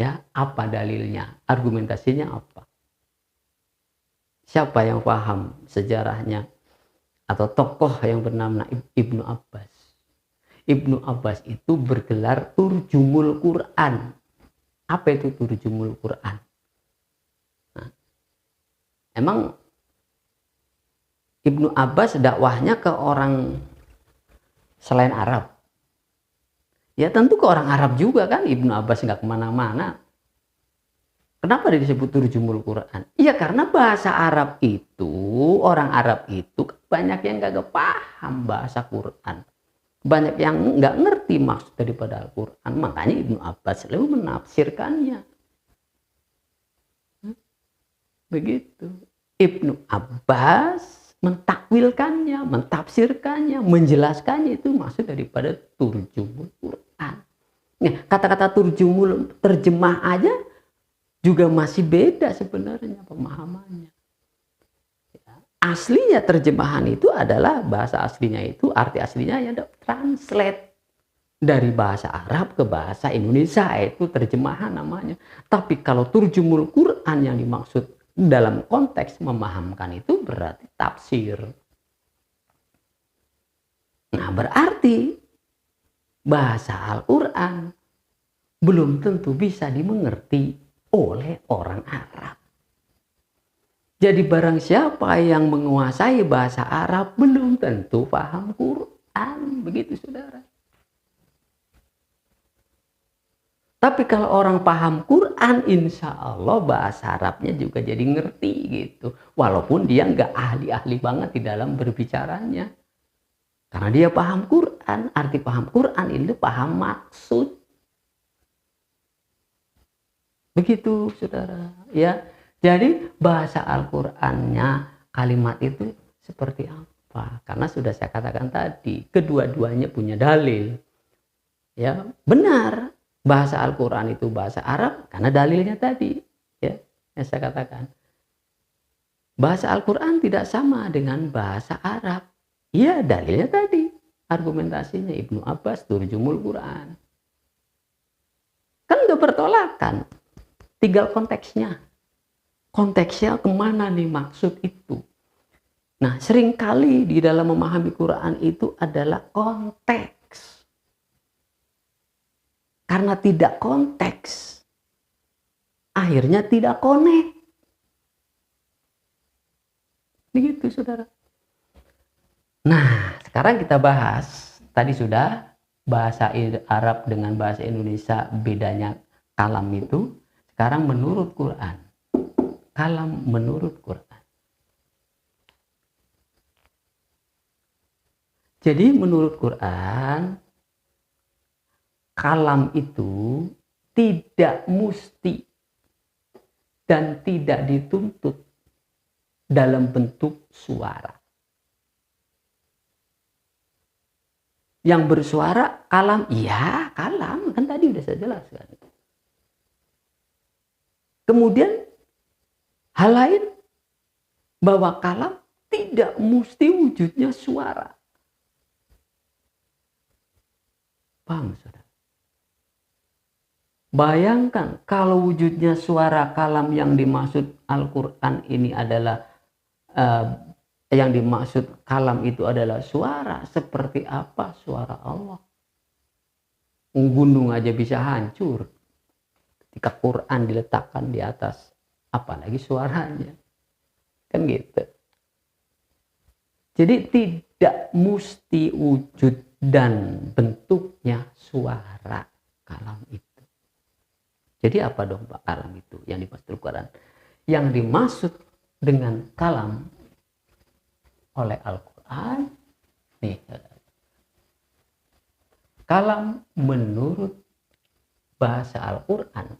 Ya, apa dalilnya? Argumentasinya apa? Siapa yang paham sejarahnya? Atau tokoh yang bernama Ibnu Abbas. Ibnu Abbas itu bergelar Turjumul Quran. Apa itu Turjumul Quran? Emang Ibnu Abbas dakwahnya ke orang selain Arab? Ya tentu ke orang Arab juga kan. Ibnu Abbas nggak kemana-mana. Kenapa disebut Turjumul Quran? Iya karena bahasa Arab itu, orang Arab itu banyak yang nggak paham bahasa Quran. Banyak yang nggak ngerti maksud daripada Al-Quran. Makanya Ibnu Abbas selalu menafsirkannya. Begitu. Ibnu Abbas mentakwilkannya, mentafsirkannya, menjelaskannya, itu maksud daripada turjumul Quran. Nah, kata-kata turjumul, terjemah aja juga masih beda sebenarnya pemahamannya. Aslinya terjemahan itu adalah bahasa aslinya itu, arti aslinya ya translate dari bahasa Arab ke bahasa Indonesia, itu terjemahan namanya. Tapi kalau turjumul Quran yang dimaksud dalam konteks memahamkan itu berarti tafsir. Nah, berarti bahasa Al-Quran belum tentu bisa dimengerti oleh orang Arab. Jadi barang siapa yang menguasai bahasa Arab belum tentu paham Quran. Begitu saudara. Tapi kalau orang paham Quran, insya Allah bahasa Arabnya juga jadi ngerti gitu. Walaupun dia nggak ahli-ahli banget di dalam berbicaranya. Karena dia paham Quran, arti paham Quran itu paham maksud. Begitu saudara. Ya, jadi bahasa Al-Qurannya kalimat itu seperti apa? Karena sudah saya katakan tadi, kedua-duanya punya dalil. Ya, benar. Bahasa Al-Quran itu bahasa Arab karena dalilnya tadi, ya, yang saya katakan. Bahasa Al-Quran tidak sama dengan bahasa Arab. Iya, dalilnya tadi. Argumentasinya Ibnu Abbas, Turjumul Quran. Kan udah bertolakan. Tinggal konteksnya. Konteksnya kemana nih maksud itu? Nah, seringkali di dalam memahami Quran itu adalah konteks. Karena tidak konteks, akhirnya tidak connect. Begitu saudara. Nah, sekarang kita bahas. Tadi sudah bahasa Arab dengan bahasa Indonesia bedanya kalam itu. Sekarang menurut Quran. Kalam menurut Quran. Jadi menurut Quran, kalam itu tidak mesti dan tidak dituntut dalam bentuk suara. Yang bersuara kalam, iya kalam, kan tadi udah saya jelaskan. Kemudian hal lain, bahwa kalam tidak mesti wujudnya suara. Paham saudara? Bayangkan kalau wujudnya suara kalam yang dimaksud Al-Quran ini adalah Yang dimaksud kalam itu adalah suara. Seperti apa suara Allah? Gunung aja bisa hancur ketika Quran diletakkan di atas, apalagi suaranya. Kan gitu. Jadi tidak mesti wujud dan bentuknya suara kalam itu. Jadi apa dong Pak kalam itu yang dimaksud Al-Quran? Yang dimaksud dengan kalam oleh Al-Quran, nih, kalam menurut bahasa Al-Quran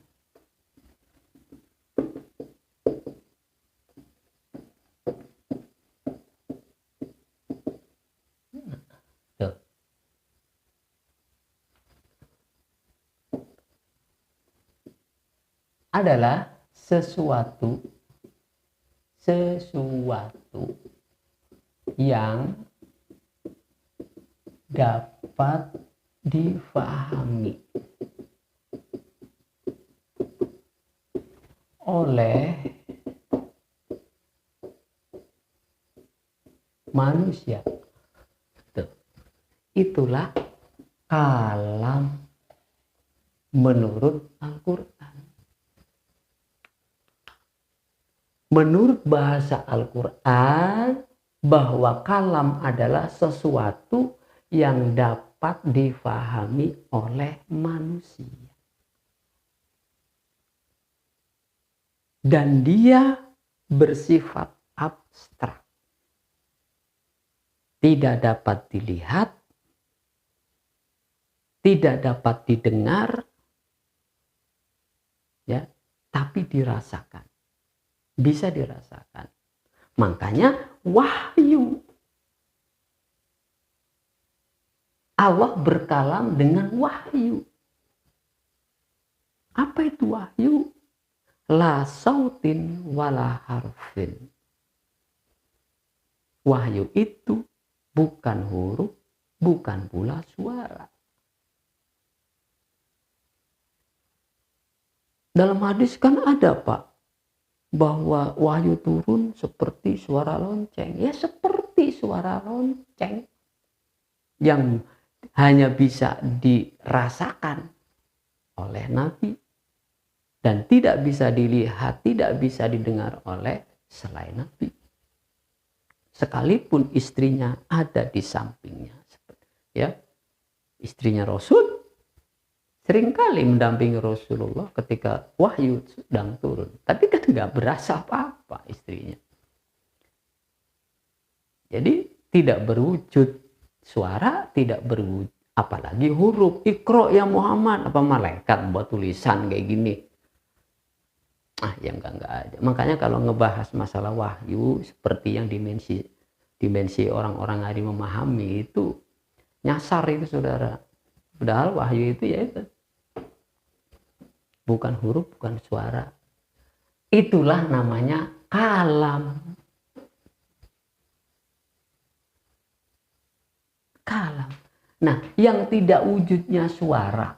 adalah sesuatu yang dapat difahami oleh manusia. Itulah kalam menurut Al-Quran. Menurut bahasa Al-Quran, bahwa kalam adalah sesuatu yang dapat difahami oleh manusia. Dan dia bersifat abstrak. Tidak dapat dilihat, tidak dapat didengar, ya, tapi dirasakan. Bisa dirasakan. Makanya wahyu. Allah berkalam dengan wahyu. Apa itu wahyu? La sautin wala harfin. Wahyu itu bukan huruf, bukan pula suara. Dalam hadis kan ada Pak, bahwa wahyu turun seperti suara lonceng. Ya seperti suara lonceng. Yang hanya bisa dirasakan oleh Nabi. Dan tidak bisa dilihat, tidak bisa didengar oleh selain Nabi. Sekalipun istrinya ada di sampingnya. Ya, istrinya Rasul seringkali mendampingi Rasulullah ketika wahyu sedang turun. Tapi kan nggak berasa apa-apa istrinya. Jadi tidak berwujud suara, tidak berwujud apalagi huruf. Iqra ya Muhammad, apa malaikat buat tulisan kayak gini. Ya enggak ada. Makanya kalau ngebahas masalah wahyu seperti yang dimensi orang-orang hari memahami itu nyasar itu saudara. Padahal wahyu itu ya itu bukan huruf, bukan suara. Itulah namanya kalam. Kalam. Nah, yang tidak wujudnya suara,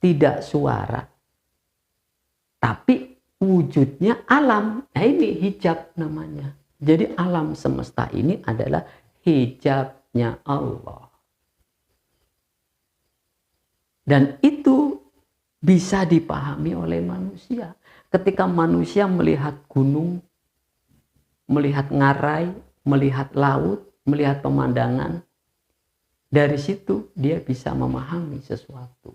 tidak suara, tapi wujudnya alam. Nah ini hijab namanya. Jadi alam semesta ini adalah hijabnya Allah. Dan itu bisa dipahami oleh manusia. Ketika manusia melihat gunung, melihat ngarai, melihat laut, melihat pemandangan, dari situ dia bisa memahami sesuatu.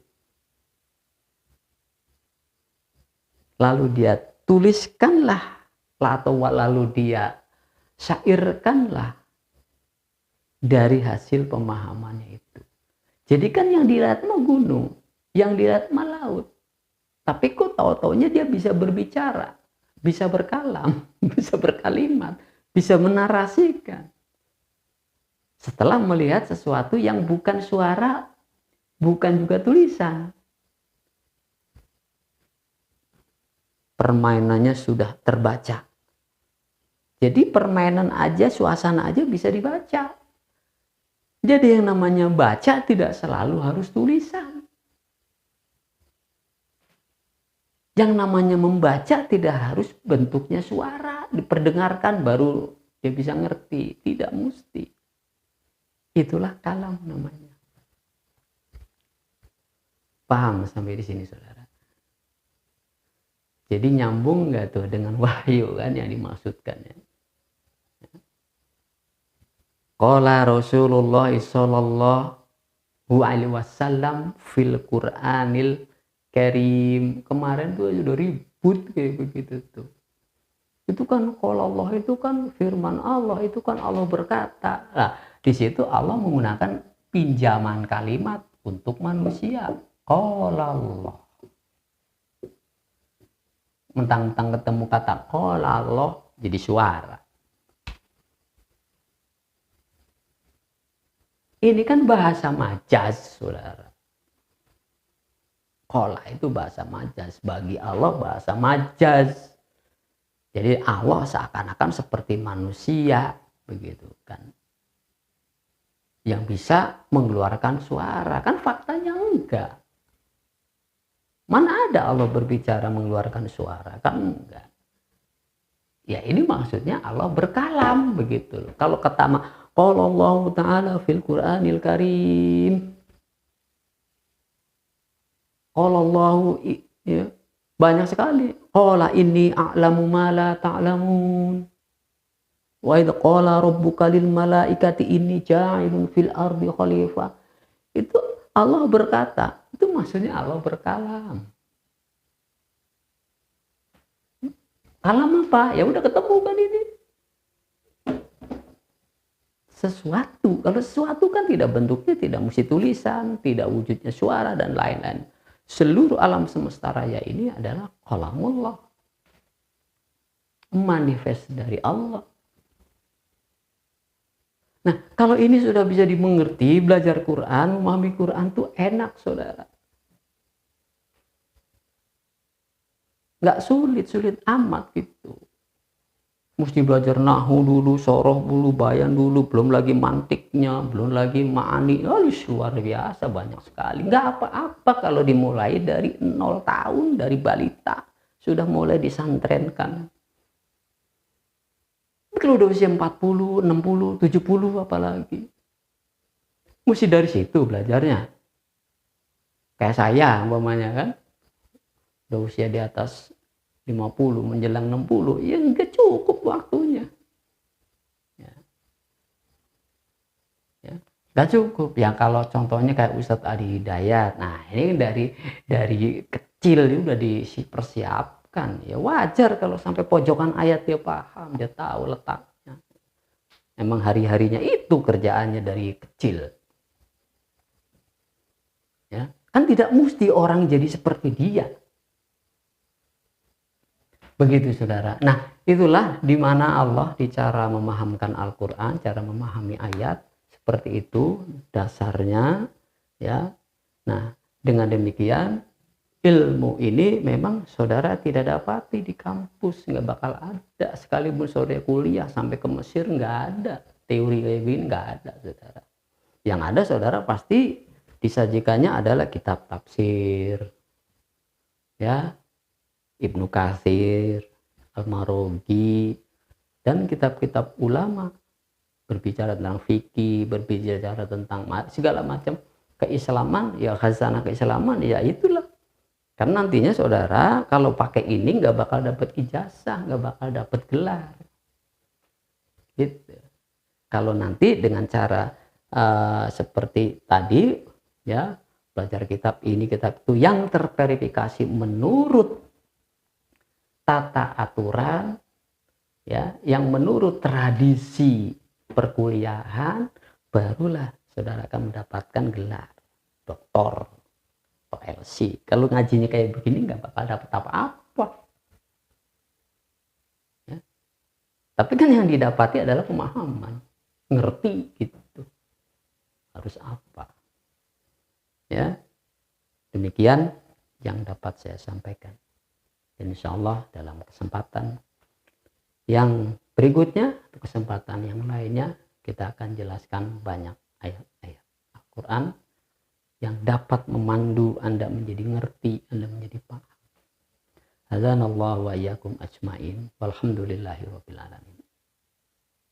Lalu dia tuliskanlah, atau lalu dia syairkanlah dari hasil pemahamannya itu. Jadi kan yang dilihat mah gunung, yang dilihat mah laut. Tapi kok tahu-taunya dia bisa berbicara, bisa berkalam, bisa berkalimat, bisa menarasikan. Setelah melihat sesuatu yang bukan suara, bukan juga tulisan. Permainannya sudah terbaca. Jadi permainan aja, suasana aja bisa dibaca. Jadi yang namanya baca tidak selalu harus tulisan. Yang namanya membaca tidak harus bentuknya suara. dibaca, diperdengarkan baru dia bisa ngerti. Tidak mesti. Itulah kalam namanya. Paham sampai di sini saudara? Jadi nyambung nggak tuh dengan wahyu kan yang dimaksudkan ya? Qala Rasulullah sallallahu alaihi wasallam fil Qur'anil Karim. Kemarin tuh udah ribut kayak begitu tuh. Itu kan qala Allah itu kan firman Allah, itu kan Allah berkata. Nah, di situ Allah menggunakan pinjaman kalimat untuk manusia. Qala Allah. Mentang-mentang ketemu kata qala Allah jadi suara. Ini kan bahasa majaz, saudara. Qala itu bahasa majaz. Bagi Allah bahasa majaz. Jadi Allah seakan-akan seperti manusia, begitu kan. Yang bisa mengeluarkan suara. Kan faktanya enggak. Mana ada Allah berbicara mengeluarkan suara? Kan enggak. Ya ini maksudnya Allah berkalam, begitu. Kalau kata qala Allah Ta'ala fil Qur'anil Karim. Qala Allah ya, banyak sekali. Qala inni a'lamu ma la ta'lamun. Wa idh qala rabbuka lil malaikati inni ja'ilun fil ardi khalifah. Itu Allah berkata, itu maksudnya Allah berkalam. Kalam apa? Ya udah ketemu kan ini. Sesuatu. Kalau sesuatu kan tidak bentuknya, tidak mesti tulisan, tidak wujudnya suara dan lain-lain. Seluruh alam semesta raya ini adalah kalamullah. Manifest dari Allah. Nah, kalau ini sudah bisa dimengerti, belajar Quran, memahami Quran tuh enak, saudara. Nggak sulit-sulit amat gitu. Mesti belajar nahu dulu, soroh dulu, bayan dulu, belum lagi mantiknya, belum lagi ma'ani. Luar biasa banyak sekali. Nggak apa-apa kalau dimulai dari 0 tahun, dari balita. Sudah mulai disantrenkan. Kalau udah usia 40, 60, 70 apalagi. Mesti dari situ belajarnya. Kayak saya umpamanya kan. Udah usia di atas 50 menjelang 60, ya enggak cukup waktunya. Ya. Enggak cukup. Ya kalau contohnya kayak Ustadz Adi Hidayat. Nah, ini dari kecil dia udah dipersiapkan. Ya wajar kalau sampai pojokan ayat dia paham, dia tahu letaknya. Emang hari-harinya itu kerjaannya dari kecil. Ya, kan tidak mesti orang jadi seperti dia. Begitu saudara. Nah, itulah di mana Allah di cara memahamkan Al-Qur'an, cara memahami ayat seperti itu dasarnya ya. Nah, dengan demikian ilmu ini memang saudara tidak dapati di kampus, nggak bakal ada. Sekalipun saudara kuliah sampai ke Mesir nggak ada. Teori kayak gini nggak ada, saudara. Yang ada saudara pasti disajikannya adalah kitab tafsir. Ya, Ibnu Katsir, Al-Maroghi, dan kitab-kitab ulama berbicara tentang fikih, berbicara tentang segala macam keislaman, ya khazanah keislaman, ya itulah. Karena nantinya saudara kalau pakai ini nggak bakal dapat ijazah, nggak bakal dapat gelar. Gitu. Kalau nanti dengan cara seperti tadi, ya belajar kitab ini, kitab itu yang terverifikasi menurut tata aturan ya yang menurut tradisi perkuliahan, barulah saudara akan mendapatkan gelar doktor atau LC. Kalau ngajinya kayak begini nggak bakal dapat apa-apa ya. Tapi kan yang didapati adalah pemahaman, ngerti gitu harus apa ya. Demikian yang dapat saya sampaikan. Dan insya Allah dalam kesempatan yang berikutnya, kesempatan yang lainnya, kita akan jelaskan banyak ayat-ayat Al-Quran yang dapat memandu Anda menjadi ngerti, Anda menjadi paham. Adzanallahu wa iyyakum ajmain. Walhamdulillahi rabbil alamin.